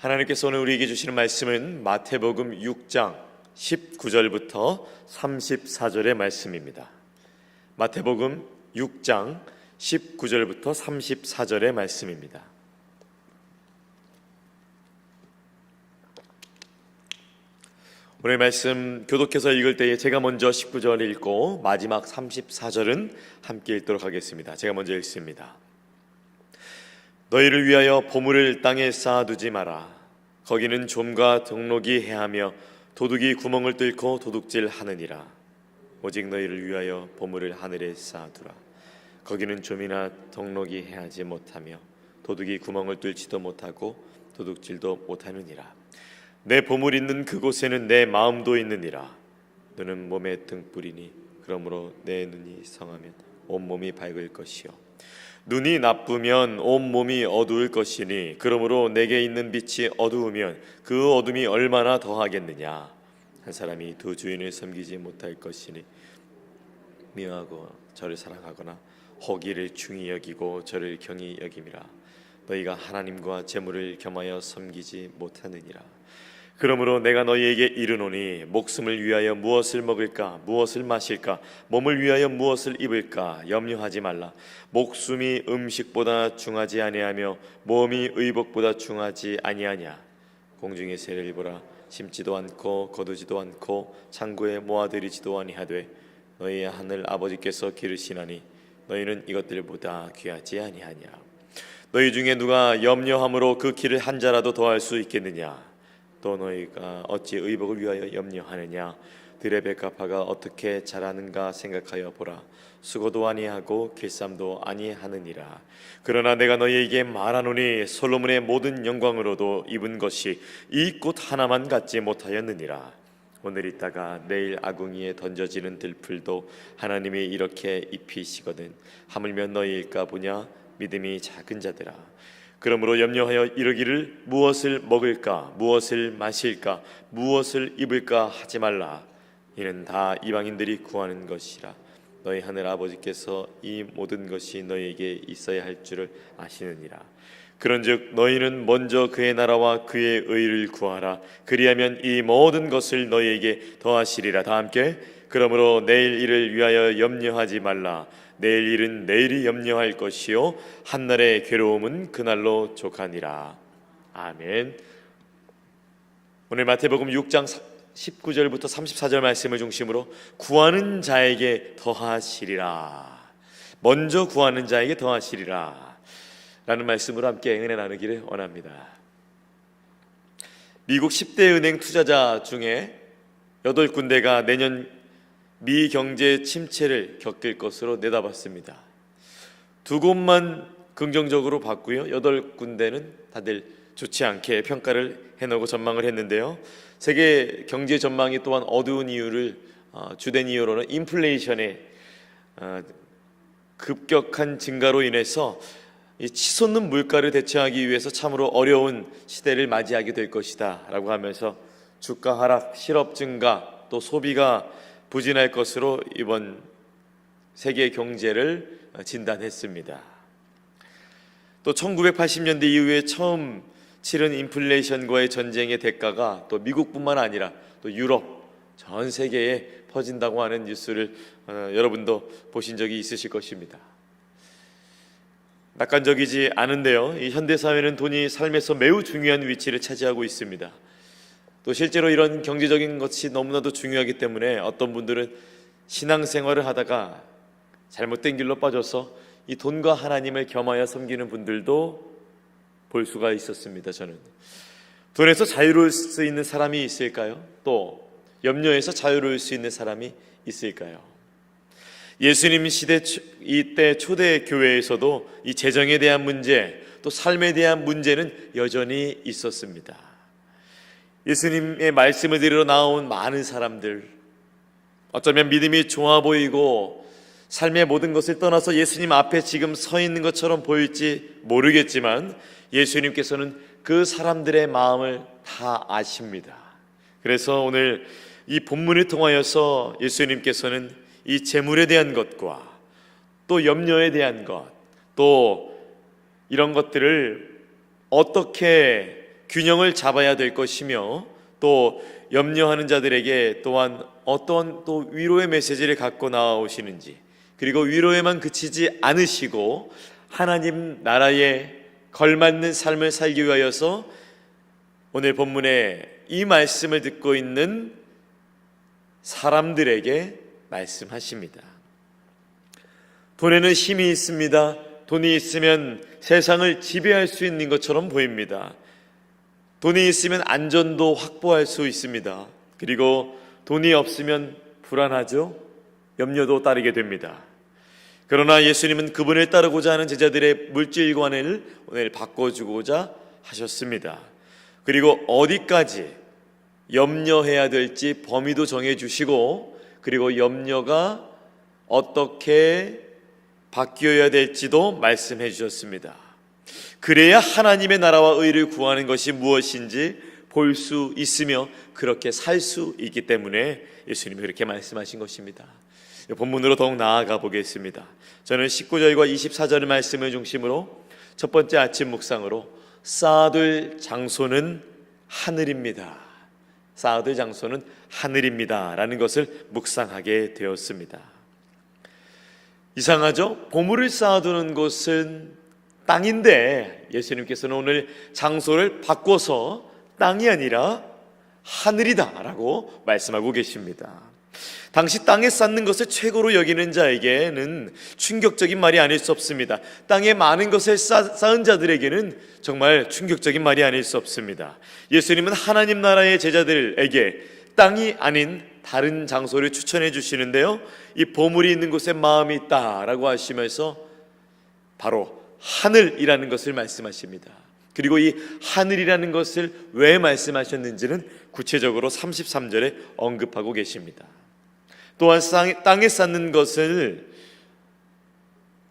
하나님께서 오늘 우리에게 주시는 말씀은 마태복음 6장 19절부터 34절의 말씀입니다. 마태복음 6장 19절부터 34절의 말씀입니다. 오늘 말씀 교독해서 읽을 때에 제가 먼저 19절 읽고 마지막 34절은 함께 읽도록 하겠습니다. 제가 먼저 읽습니다. 너희를 위하여 보물을 땅에 쌓아두지 마라. 거기는 좀과 등록이 해하며 도둑이 구멍을 뚫고 도둑질하느니라. 오직 너희를 위하여 보물을 하늘에 쌓아두라. 거기는 좀이나 등록이 해하지 못하며 도둑이 구멍을 뚫지도 못하고 도둑질도 못하느니라. 내 보물 있는 그곳에는 내 마음도 있느니라. 눈은 몸의 등불이니 그러므로 내 눈이 성하면 온몸이 밝을 것이요 눈이 나쁘면 온몸이 어두울 것이니 그러므로 내게 있는 빛이 어두우면 그 어둠이 얼마나 더하겠느냐. 한 사람이 두 주인을 섬기지 못할 것이니 미워하고 저를 사랑하거나 허기를 중히 여기고 저를 경히 여김이라. 너희가 하나님과 재물을 겸하여 섬기지 못하느니라. 그러므로 내가 너희에게 이르노니 목숨을 위하여 무엇을 먹을까 무엇을 마실까 몸을 위하여 무엇을 입을까 염려하지 말라. 목숨이 음식보다 중하지 아니하며 몸이 의복보다 중하지 아니하냐. 공중의 새를 보라. 심지도 않고 거두지도 않고 창고에 모아들이지도 아니하되 너희의 하늘 아버지께서 기르시나니 너희는 이것들보다 귀하지 아니하냐. 너희 중에 누가 염려함으로 그 길을 한 자라도 더할 수 있겠느냐. 또 너희가 어찌 의복을 위하여 염려하느냐. 들의 백합화가 어떻게 자라는가 생각하여 보라. 수고도 아니하고 길쌈도 아니하느니라. 그러나 내가 너희에게 말하노니 솔로몬의 모든 영광으로도 입은 것이 이 꽃 하나만 갖지 못하였느니라. 오늘 있다가 내일 아궁이에 던져지는 들풀도 하나님이 이렇게 입히시거든 하물며 너희일까 보냐. 믿음이 작은 자들아. 그러므로 염려하여 이르기를 무엇을 먹을까 무엇을 마실까 무엇을 입을까 하지 말라. 이는 다 이방인들이 구하는 것이라. 너희 하늘 아버지께서 이 모든 것이 너희에게 있어야 할 줄을 아시느니라. 그런즉 너희는 먼저 그의 나라와 그의 의를 구하라. 그리하면 이 모든 것을 너희에게 더하시리라. 다 함께 그러므로 내일 일을 위하여 염려하지 말라. 내일 일은 내일이 염려할 것이요 한날의 괴로움은 그날로 족하니라. 아멘. 오늘 마태복음 6장 19절부터 34절 말씀을 중심으로 구하는 자에게 더하시리라. 먼저 구하는 자에게 더하시리라 라는 말씀으로 함께 은혜 나누기를 원합니다. 미국 10대 은행 투자자 중에 8군데가 내년 미 경제 침체를 겪을 것으로 내다봤습니다. 2곳만 긍정적으로 봤고요 8군데는 다들 좋지 않게 평가를 해놓고 전망을 했는데요. 세계 경제 전망이 또한 어두운 이유를 주된 이유로는 인플레이션의 급격한 증가로 인해서 이 치솟는 물가를 대처하기 위해서 참으로 어려운 시대를 맞이하게 될 것이다 라고 하면서 주가 하락, 실업 증가, 또 소비가 부진할 것으로 이번 세계 경제를 진단했습니다. 또 1980년대 이후에 처음 치른 인플레이션과의 전쟁의 대가가 또 미국뿐만 아니라 또 유럽 전 세계에 퍼진다고 하는 뉴스를 여러분도 보신 적이 있으실 것입니다. 낙관적이지 않은데요. 이 현대사회는 돈이 삶에서 매우 중요한 위치를 차지하고 있습니다. 또 실제로 이런 경제적인 것이 너무나도 중요하기 때문에 어떤 분들은 신앙생활을 하다가 잘못된 길로 빠져서 이 돈과 하나님을 겸하여 섬기는 분들도 볼 수가 있었습니다. 저는 돈에서 자유로울 수 있는 사람이 있을까요? 또 염려에서 자유로울 수 있는 사람이 있을까요? 예수님 시대 이때 초대 교회에서도 이 재정에 대한 문제 또 삶에 대한 문제는 여전히 있었습니다. 예수님의 말씀을 들으러 나온 많은 사람들, 어쩌면 믿음이 좋아 보이고 삶의 모든 것을 떠나서 예수님 앞에 지금 서 있는 것처럼 보일지 모르겠지만 예수님께서는 그 사람들의 마음을 다 아십니다. 그래서 오늘 이 본문을 통하여서 예수님께서는 이 재물에 대한 것과 또 염려에 대한 것, 또 이런 것들을 어떻게 균형을 잡아야 될 것이며, 또 염려하는 자들에게 또한 어떤 또 위로의 메시지를 갖고 나오시는지, 그리고 위로에만 그치지 않으시고 하나님 나라에 걸맞는 삶을 살기 위하여서 오늘 본문에 이 말씀을 듣고 있는 사람들에게 말씀하십니다. 돈에는 힘이 있습니다. 돈이 있으면 세상을 지배할 수 있는 것처럼 보입니다. 돈이 있으면 안전도 확보할 수 있습니다. 그리고 돈이 없으면 불안하죠. 염려도 따르게 됩니다. 그러나 예수님은 그분을 따르고자 하는 제자들의 물질관을 오늘 바꿔주고자 하셨습니다. 그리고 어디까지 염려해야 될지 범위도 정해주시고, 그리고 염려가 어떻게 바뀌어야 될지도 말씀해 주셨습니다. 그래야 하나님의 나라와 의를 구하는 것이 무엇인지 볼 수 있으며 그렇게 살 수 있기 때문에 예수님이 그렇게 말씀하신 것입니다. 본문으로 더욱 나아가 보겠습니다. 저는 19절과 24절 말씀을 중심으로 첫 번째 아침 묵상으로 쌓아둘 장소는 하늘입니다. 쌓아둘 장소는 하늘입니다 라는 것을 묵상하게 되었습니다. 이상하죠? 보물을 쌓아두는 곳은 땅인데 예수님께서는 오늘 장소를 바꿔서 땅이 아니라 하늘이다 라고 말씀하고 계십니다. 당시 땅에 쌓는 것을 최고로 여기는 자에게는 충격적인 말이 아닐 수 없습니다. 땅에 많은 것을 쌓은 자들에게는 정말 충격적인 말이 아닐 수 없습니다. 예수님은 하나님 나라의 제자들에게 땅이 아닌 다른 장소를 추천해 주시는데요, 이 보물이 있는 곳에 마음이 있다라고 하시면서 바로 하늘이라는 것을 말씀하십니다. 그리고 이 하늘이라는 것을 왜 말씀하셨는지는 구체적으로 33절에 언급하고 계십니다. 또한 땅에 쌓는 것을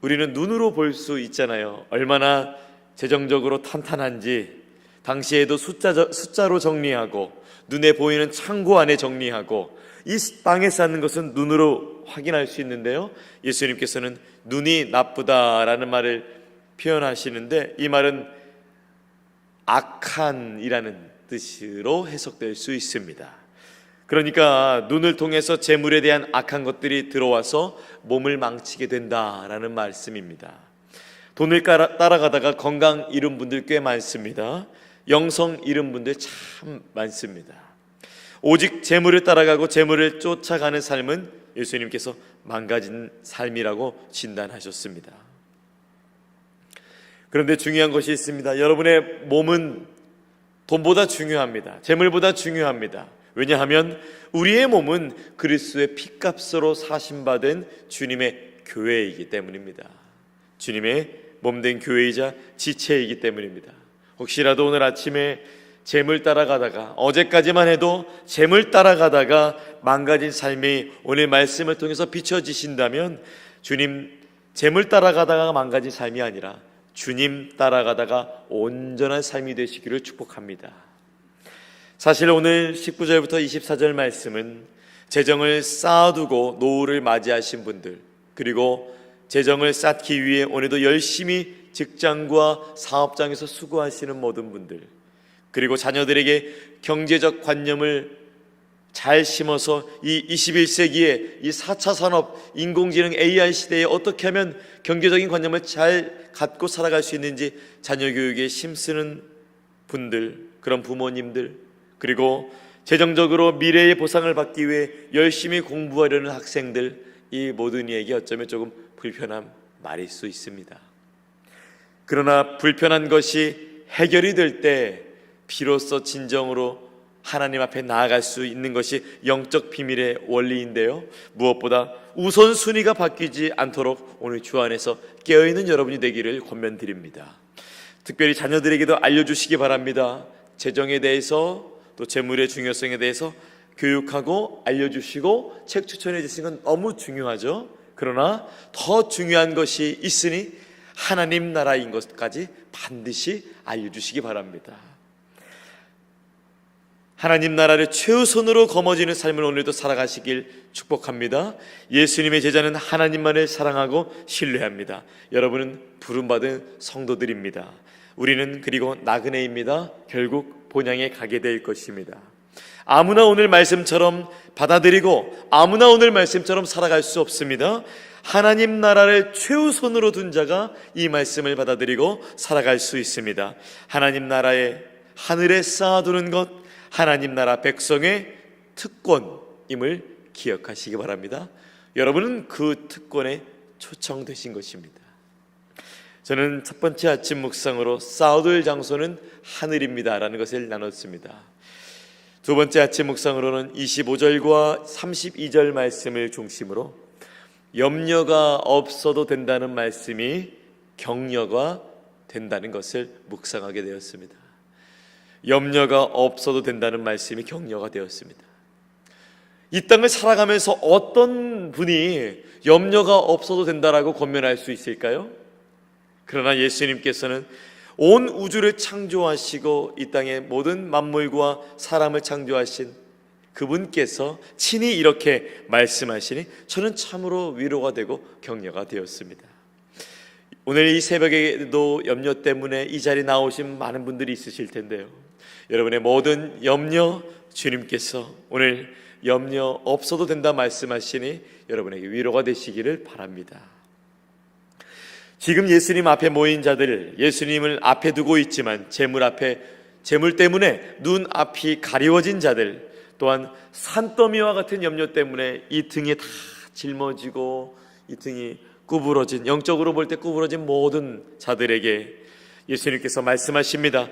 우리는 눈으로 볼 수 있잖아요. 얼마나 재정적으로 탄탄한지 당시에도 숫자로 정리하고 눈에 보이는 창고 안에 정리하고, 이 땅에 쌓는 것은 눈으로 확인할 수 있는데요, 예수님께서는 눈이 나쁘다라는 말을 표현하시는데 이 말은 악한이라는 뜻으로 해석될 수 있습니다. 그러니까 눈을 통해서 재물에 대한 악한 것들이 들어와서 몸을 망치게 된다라는 말씀입니다. 돈을 따라가다가 건강 잃은 분들 꽤 많습니다. 영성 잃은 분들 참 많습니다. 오직 재물을 따라가고 재물을 쫓아가는 삶은 예수님께서 망가진 삶이라고 진단하셨습니다. 그런데 중요한 것이 있습니다. 여러분의 몸은 돈보다 중요합니다. 재물보다 중요합니다. 왜냐하면 우리의 몸은 그리스도의 피값으로 사심받은 주님의 교회이기 때문입니다. 주님의 몸된 교회이자 지체이기 때문입니다. 혹시라도 오늘 아침에 재물 따라가다가, 어제까지만 해도 재물 따라가다가 망가진 삶이 오늘 말씀을 통해서 비춰지신다면, 주님 재물 따라가다가 망가진 삶이 아니라 주님 따라가다가 온전한 삶이 되시기를 축복합니다. 사실 오늘 19절부터 24절 말씀은 재정을 쌓아두고 노후를 맞이하신 분들, 그리고 재정을 쌓기 위해 오늘도 열심히 직장과 사업장에서 수고하시는 모든 분들, 그리고 자녀들에게 경제적 관념을 잘 심어서 이 21세기에 이 4차 산업, 인공지능 AI 시대에 어떻게 하면 경제적인 관념을 잘 갖고 살아갈 수 있는지 자녀 교육에 힘쓰는 분들, 그런 부모님들, 그리고 재정적으로 미래의 보상을 받기 위해 열심히 공부하려는 학생들, 이 모든 이에게 어쩌면 조금 불편한 말일 수 있습니다. 그러나 불편한 것이 해결이 될 때 비로소 진정으로 하나님 앞에 나아갈 수 있는 것이 영적 비밀의 원리인데요, 무엇보다 우선순위가 바뀌지 않도록 오늘 주 안에서 깨어있는 여러분이 되기를 권면드립니다. 특별히 자녀들에게도 알려주시기 바랍니다. 재정에 대해서, 또 재물의 중요성에 대해서 교육하고 알려주시고 책 추천해 주시는 건 너무 중요하죠. 그러나 더 중요한 것이 있으니 하나님 나라인 것까지 반드시 알려주시기 바랍니다. 하나님 나라를 최우선으로 거머쥐는 삶을 오늘도 살아가시길 축복합니다. 예수님의 제자는 하나님만을 사랑하고 신뢰합니다. 여러분은 부름받은 성도들입니다. 우리는 그리고 나그네입니다. 결국 본향에 가게 될 것입니다. 아무나 오늘 말씀처럼 받아들이고 아무나 오늘 말씀처럼 살아갈 수 없습니다. 하나님 나라를 최우선으로 둔 자가 이 말씀을 받아들이고 살아갈 수 있습니다. 하나님 나라의 하늘에 쌓아두는 것, 하나님 나라 백성의 특권임을 기억하시기 바랍니다. 여러분은 그 특권에 초청되신 것입니다. 저는 첫 번째 아침 묵상으로 쌓아둘 장소는 하늘입니다 라는 것을 나눴습니다. 두 번째 아침 묵상으로는 25절과 32절 말씀을 중심으로 염려가 없어도 된다는 말씀이 격려가 된다는 것을 묵상하게 되었습니다. 염려가 없어도 된다는 말씀이 격려가 되었습니다. 이 땅을 살아가면서 어떤 분이 염려가 없어도 된다라고 권면할 수 있을까요? 그러나 예수님께서는 온 우주를 창조하시고 이 땅의 모든 만물과 사람을 창조하신 그분께서 친히 이렇게 말씀하시니 저는 참으로 위로가 되고 격려가 되었습니다. 오늘 이 새벽에도 염려 때문에 이 자리에 나오신 많은 분들이 있으실 텐데요, 여러분의 모든 염려 주님께서 오늘 염려 없어도 된다 말씀하시니 여러분에게 위로가 되시기를 바랍니다. 지금 예수님 앞에 모인 자들, 예수님을 앞에 두고 있지만 재물 때문에 눈앞이 가리워진 자들, 또한 산더미와 같은 염려 때문에 이 등이 다 짊어지고 이 등이 구부러진, 영적으로 볼 때 구부러진 모든 자들에게 예수님께서 말씀하십니다.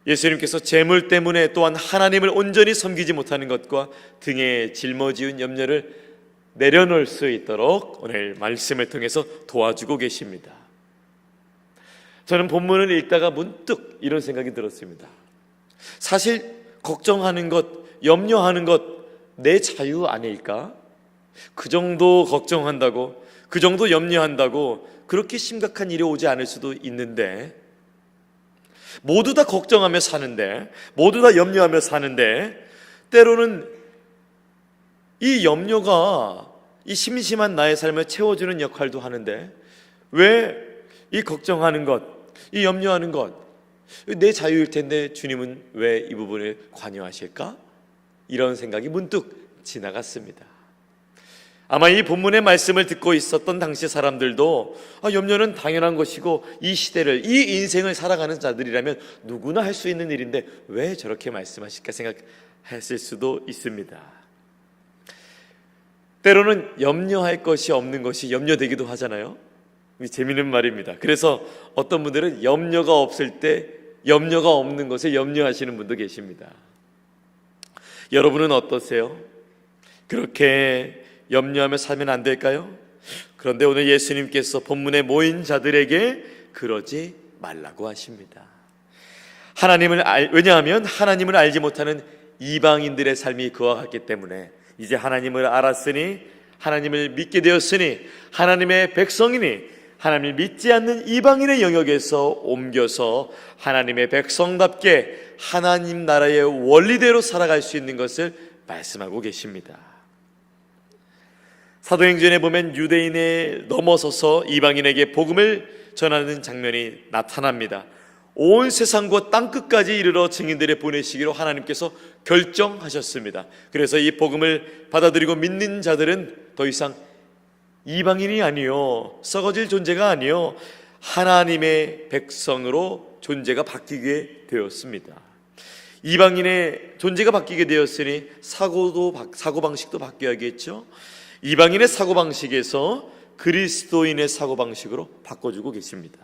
예수님께서 재물 때문에 또한 하나님을 온전히 섬기지 못하는 것과 등에 짊어지은 염려를 내려놓을 수 있도록 오늘 말씀을 통해서 도와주고 계십니다. 저는 본문을 읽다가 문득 이런 생각이 들었습니다. 사실 걱정하는 것, 염려하는 것 내 자유 아닐까? 그 정도 걱정한다고, 그 정도 염려한다고 그렇게 심각한 일이 오지 않을 수도 있는데, 모두 다 걱정하며 사는데, 모두 다 염려하며 사는데, 때로는 이 염려가 이 심심한 나의 삶을 채워주는 역할도 하는데, 왜 이 걱정하는 것, 이 염려하는 것, 내 자유일 텐데 주님은 왜 이 부분을 관여하실까? 이런 생각이 문득 지나갔습니다. 아마 이 본문의 말씀을 듣고 있었던 당시 사람들도 염려는 당연한 것이고 이 시대를, 이 인생을 살아가는 자들이라면 누구나 할 수 있는 일인데 왜 저렇게 말씀하실까 생각했을 수도 있습니다. 때로는 염려할 것이 없는 것이 염려되기도 하잖아요. 재미있는 말입니다. 그래서 어떤 분들은 염려가 없을 때 염려가 없는 것을 염려하시는 분도 계십니다. 여러분은 어떠세요? 그렇게 염려하며 살면 안 될까요? 그런데 오늘 예수님께서 본문에 모인 자들에게 그러지 말라고 하십니다. 왜냐하면 하나님을 알지 못하는 이방인들의 삶이 그와 같기 때문에 이제 하나님을 알았으니, 하나님을 믿게 되었으니, 하나님의 백성이니 하나님을 믿지 않는 이방인의 영역에서 옮겨서 하나님의 백성답게 하나님 나라의 원리대로 살아갈 수 있는 것을 말씀하고 계십니다. 사도행전에 보면 유대인에 넘어서서 이방인에게 복음을 전하는 장면이 나타납니다. 온 세상과 땅끝까지 이르러 증인들을 보내시기로 하나님께서 결정하셨습니다. 그래서 이 복음을 받아들이고 믿는 자들은 더 이상 이방인이 아니요, 썩어질 존재가 아니요, 하나님의 백성으로 존재가 바뀌게 되었습니다. 이방인의 존재가 바뀌게 되었으니 사고방식도 바뀌어야겠죠. 이방인의 사고방식에서 그리스도인의 사고방식으로 바꿔주고 계십니다.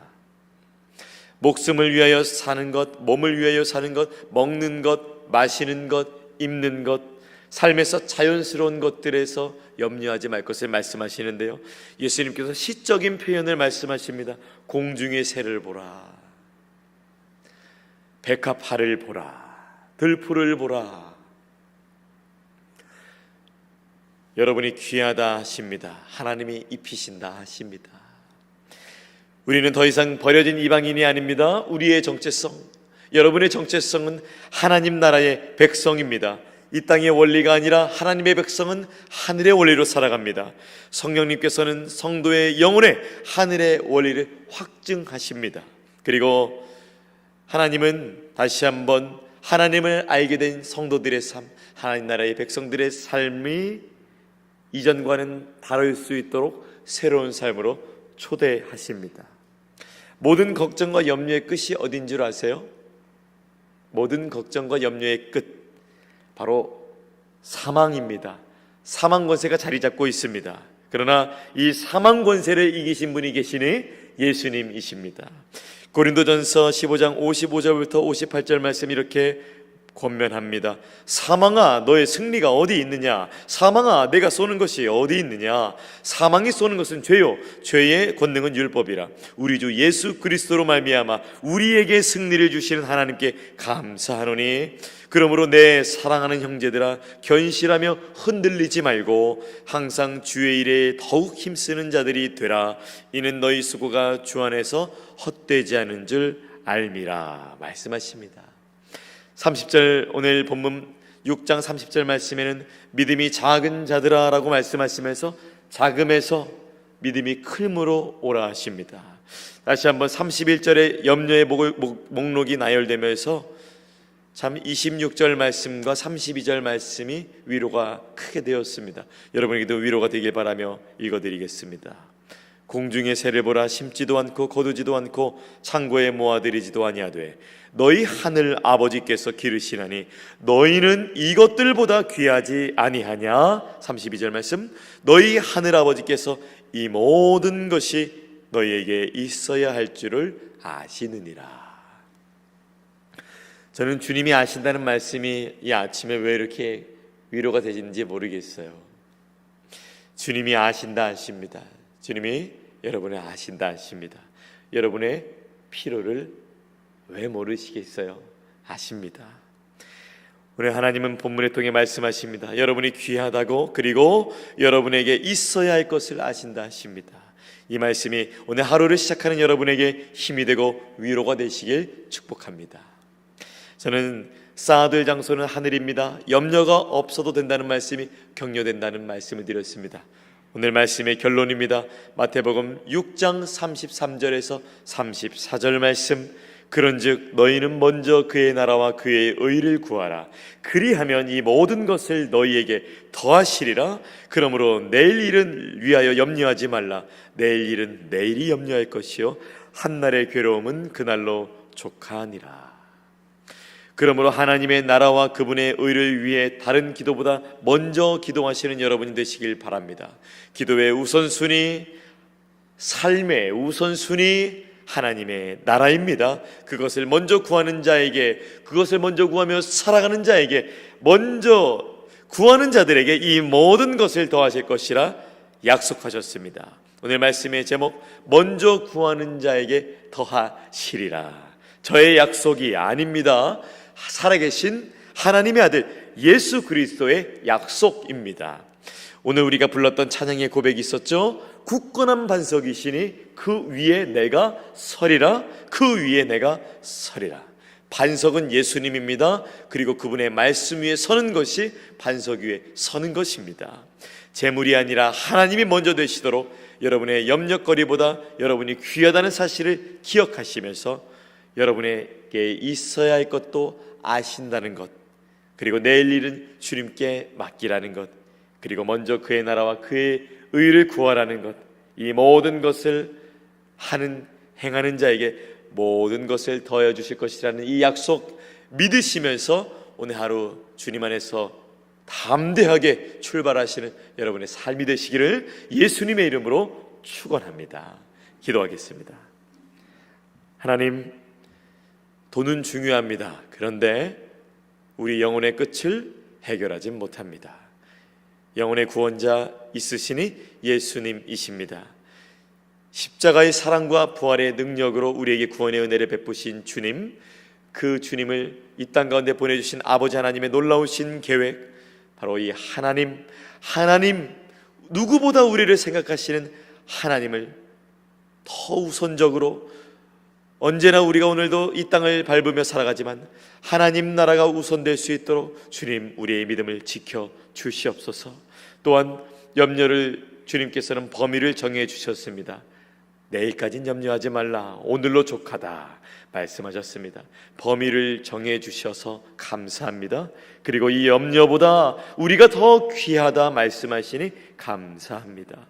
목숨을 위하여 사는 것, 몸을 위하여 사는 것, 먹는 것, 마시는 것, 입는 것, 삶에서 자연스러운 것들에서 염려하지 말 것을 말씀하시는데요, 예수님께서 시적인 표현을 말씀하십니다. 공중의 새를 보라, 백합화를 보라, 들풀을 보라. 여러분이 귀하다 하십니다. 하나님이 입히신다 하십니다. 우리는 더 이상 버려진 이방인이 아닙니다. 우리의 정체성, 여러분의 정체성은 하나님 나라의 백성입니다. 이 땅의 원리가 아니라 하나님의 백성은 하늘의 원리로 살아갑니다. 성령님께서는 성도의 영혼에 하늘의 원리를 확증하십니다. 그리고 하나님은 다시 한번 하나님을 알게 된 성도들의 삶, 하나님 나라의 백성들의 삶이 이전과는 다를 수 있도록 새로운 삶으로 초대하십니다. 모든 걱정과 염려의 끝이 어딘 줄 아세요? 모든 걱정과 염려의 끝, 바로 사망입니다. 사망 권세가 자리 잡고 있습니다. 그러나 이 사망 권세를 이기신 분이 계시니 예수님이십니다. 고린도전서 15장 55절부터 58절 말씀 이렇게 권면합니다. 사망아, 너의 승리가 어디 있느냐? 사망아, 내가 쏘는 것이 어디 있느냐? 사망이 쏘는 것은 죄요, 죄의 권능은 율법이라. 우리 주 예수 그리스도로 말미암아 우리에게 승리를 주시는 하나님께 감사하노니, 그러므로 내 사랑하는 형제들아, 견실하며 흔들리지 말고 항상 주의 일에 더욱 힘쓰는 자들이 되라. 이는 너희 수고가 주 안에서 헛되지 않은 줄 알미라 말씀하십니다. 30절, 오늘 본문 6장 30절 말씀에는 믿음이 작은 자들아 라고 말씀하시면서 작음에서 믿음이 클므로 오라 하십니다. 다시 한번 31절에 염려의 목록이 나열되면서 참 26절 말씀과 32절 말씀이 위로가 크게 되었습니다. 여러분에게도 위로가 되길 바라며 읽어드리겠습니다. 공중의 새를 보라, 심지도 않고 거두지도 않고 창고에 모아들이지도 아니하되 너희 하늘 아버지께서 기르시나니 너희는 이것들보다 귀하지 아니하냐? 32절 말씀, 너희 하늘 아버지께서 이 모든 것이 너희에게 있어야 할 줄을 아시느니라. 저는 주님이 아신다는 말씀이 이 아침에 왜 이렇게 위로가 되시는지 모르겠어요. 주님이 아신다 하십니다. 주님이 여러분을 아신다 하십니다. 여러분의 필요를 왜 모르시겠어요? 아십니다. 오늘 하나님은 본문을 통해 말씀하십니다. 여러분이 귀하다고, 그리고 여러분에게 있어야 할 것을 아신다 하십니다. 이 말씀이 오늘 하루를 시작하는 여러분에게 힘이 되고 위로가 되시길 축복합니다. 저는 쌓아둘 장소는 하늘입니다. 염려가 없어도 된다는 말씀이 격려된다는 말씀을 드렸습니다. 오늘 말씀의 결론입니다. 마태복음 6장 33절에서 34절 말씀, 그런즉 너희는 먼저 그의 나라와 그의 의를 구하라. 그리하면 이 모든 것을 너희에게 더하시리라. 그러므로 내일 일은 위하여 염려하지 말라. 내일 일은 내일이 염려할 것이요 한날의 괴로움은 그날로 족하니라. 그러므로 하나님의 나라와 그분의 의를 위해 다른 기도보다 먼저 기도하시는 여러분이 되시길 바랍니다. 기도의 우선순위, 삶의 우선순위 하나님의 나라입니다. 그것을 먼저 구하는 자에게, 그것을 먼저 구하며 살아가는 자에게, 먼저 구하는 자들에게 이 모든 것을 더하실 것이라 약속하셨습니다. 오늘 말씀의 제목, 먼저 구하는 자에게 더하시리라. 저의 약속이 아닙니다. 살아계신 하나님의 아들 예수 그리스도의 약속입니다. 오늘 우리가 불렀던 찬양의 고백이 있었죠. 굳건한 반석이시니 그 위에 내가 서리라. 그 위에 내가 서리라. 반석은 예수님입니다. 그리고 그분의 말씀 위에 서는 것이 반석 위에 서는 것입니다. 재물이 아니라 하나님이 먼저 되시도록 여러분의 염려거리보다 여러분이 귀하다는 사실을 기억하시면서 여러분에게 있어야 할 것도 아신다는 것, 그리고 내일 일은 주님께 맡기라는 것, 그리고 먼저 그의 나라와 그의 의를 구하라는 것, 이 모든 것을 행하는 자에게 모든 것을 더해 주실 것이라는 이 약속 믿으시면서 오늘 하루 주님 안에서 담대하게 출발하시는 여러분의 삶이 되시기를 예수님의 이름으로 축원합니다. 기도하겠습니다. 하나님, 돈은 중요합니다. 그런데 우리 영혼의 끝을 해결하지 못합니다. 영혼의 구원자 있으시니 예수님이십니다. 십자가의 사랑과 부활의 능력으로 우리에게 구원의 은혜를 베푸신 주님, 그 주님을 이 땅 가운데 보내주신 아버지 하나님의 놀라우신 계획, 바로 이 하나님 누구보다 우리를 생각하시는 하나님을 더 우선적으로 언제나 우리가 오늘도 이 땅을 밟으며 살아가지만 하나님 나라가 우선될 수 있도록 주님 우리의 믿음을 지켜 주시옵소서. 또한 염려를 주님께서는 범위를 정해 주셨습니다. 내일까진 염려하지 말라, 오늘로 족하다 말씀하셨습니다. 범위를 정해 주셔서 감사합니다. 그리고 이 염려보다 우리가 더 귀하다 말씀하시니 감사합니다.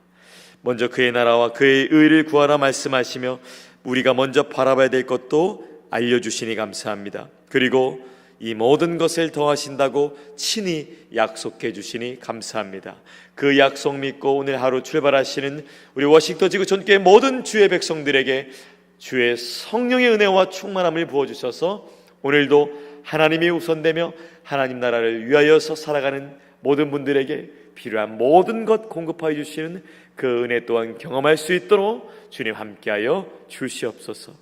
먼저 그의 나라와 그의 의를 구하라 말씀하시며 우리가 먼저 바라봐야 될 것도 알려주시니 감사합니다. 그리고 이 모든 것을 더하신다고 친히 약속해 주시니 감사합니다. 그 약속 믿고 오늘 하루 출발하시는 우리 워싱턴 지구 전교회 모든 주의 백성들에게 주의 성령의 은혜와 충만함을 부어주셔서 오늘도 하나님이 우선되며 하나님 나라를 위하여서 살아가는 모든 분들에게 필요한 모든 것 공급하여 주시는 그 은혜 또한 경험할 수 있도록 주님 함께하여 주시옵소서.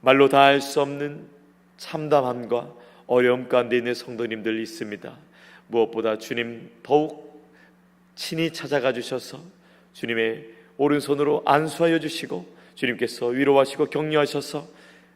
말로 다 할 수 없는 참담함과 어려움 가운데 있는 성도님들 있습니다. 무엇보다 주님 더욱 친히 찾아가 주셔서 주님의 오른손으로 안수하여 주시고 주님께서 위로하시고 격려하셔서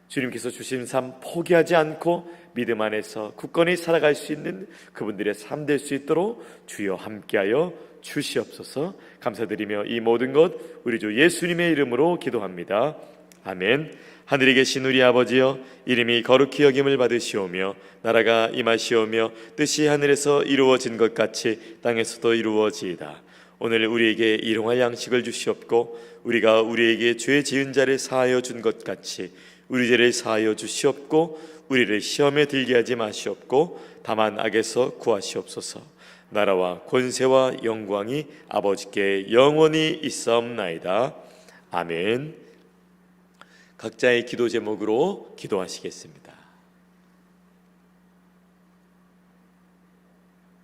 주님께서 주신 삶 포기하지 않고 믿음 안에서 굳건히 살아갈 수 있는 그분들의 삶 될 수 있도록 주여 함께하여 주시옵소서. 감사드리며 이 모든 것 우리 주 예수님의 이름으로 기도합니다. 아멘. 하늘에 계신 우리 아버지여, 이름이 거룩히 여김을 받으시오며 나라가 임하시오며 뜻이 하늘에서 이루어진 것 같이 땅에서도 이루어지이다. 오늘 우리에게 일용할 양식을 주시옵고 우리가 우리에게 죄 지은 자를 사하여 준 것 같이 우리 죄를 사하여 주시옵고 우리를 시험에 들게 하지 마시옵고 다만 악에서 구하시옵소서. 나라와 권세와 영광이 아버지께 영원히 있사옵나이다. 아멘. 각자의 기도 제목으로 기도하시겠습니다.